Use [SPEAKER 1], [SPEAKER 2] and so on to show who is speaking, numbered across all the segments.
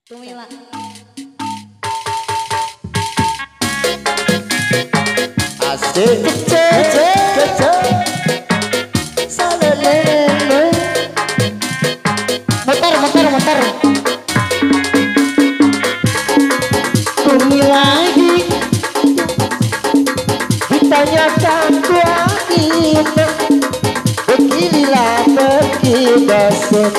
[SPEAKER 1] Tumila.
[SPEAKER 2] Asik kece salelele
[SPEAKER 1] Muter.
[SPEAKER 2] Bumi lagi ditanyakan kuatin beginilah pergi dosen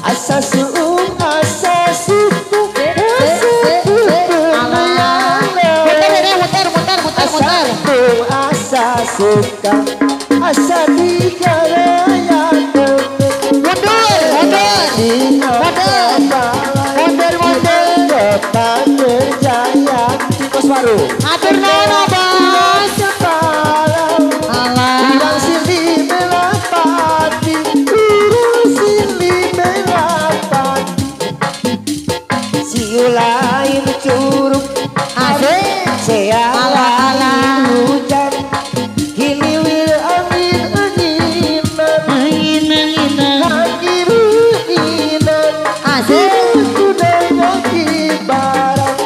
[SPEAKER 2] asa suung asa suku asa suka asa digarayan kota berjaya Kos Baru
[SPEAKER 1] Atur nono bos.
[SPEAKER 2] Urang sili melapati Urang sili melapati Si lain curug
[SPEAKER 1] Asik.
[SPEAKER 2] Sea lain hujan Hiliwil angin-anginan Angin-anginan
[SPEAKER 1] Asik.
[SPEAKER 2] Kuda nyaki barang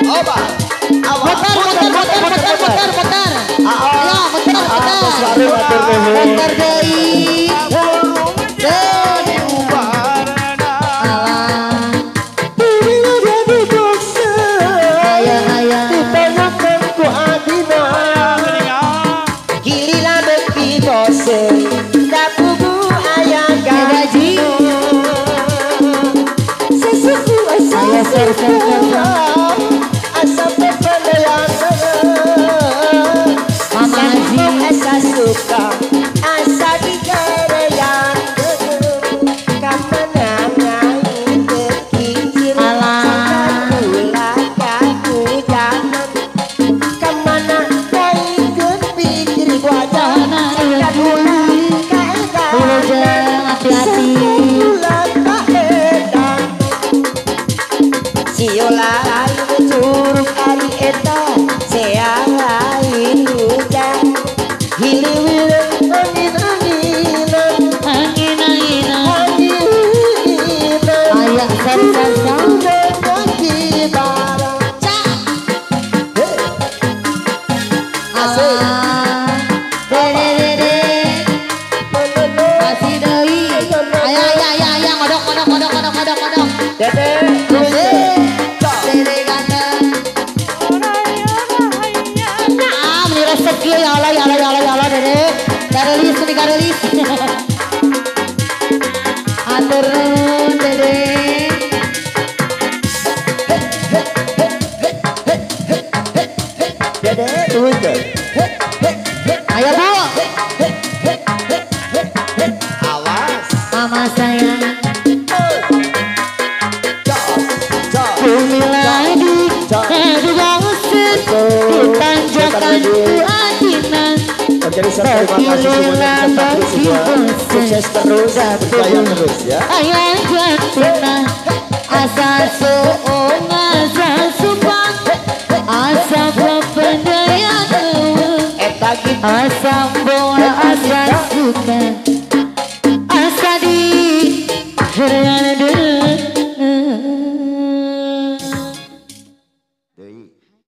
[SPEAKER 2] Oba
[SPEAKER 1] Muter. Ayo muter.
[SPEAKER 2] Kos Baru atur deui
[SPEAKER 1] Muter deui.
[SPEAKER 2] Asa digarayan kamanangan berkicir ulah kahujanan kamana kaikeun pikir wajah kadula kaedan
[SPEAKER 1] Hati-hati.
[SPEAKER 2] ulah kaedan siola lain curug ari eta sea lain hujan hiliwil angin-anginan
[SPEAKER 1] Ayak sar-sar.
[SPEAKER 2] udah nyaki barang asik
[SPEAKER 1] Dede. Kasih deui. Aya ngodok.
[SPEAKER 2] dede
[SPEAKER 1] Dede ganteng. Naam di rezeki ya Allah Dede. Garelis. Atur nuhun Dede.
[SPEAKER 2] dede tuh
[SPEAKER 1] Ayo Bu.
[SPEAKER 2] awas
[SPEAKER 1] Mama sayang.
[SPEAKER 2] bumi
[SPEAKER 1] Lagi bosen ditanjakan keadilan.
[SPEAKER 2] Jadi terima kasih semuanya tetap terus semua sukses terus berjaya terus ya
[SPEAKER 1] Ayah jantina asa suung asa sumpah asa bapendaya
[SPEAKER 2] eta gitu
[SPEAKER 1] asa bola asa suka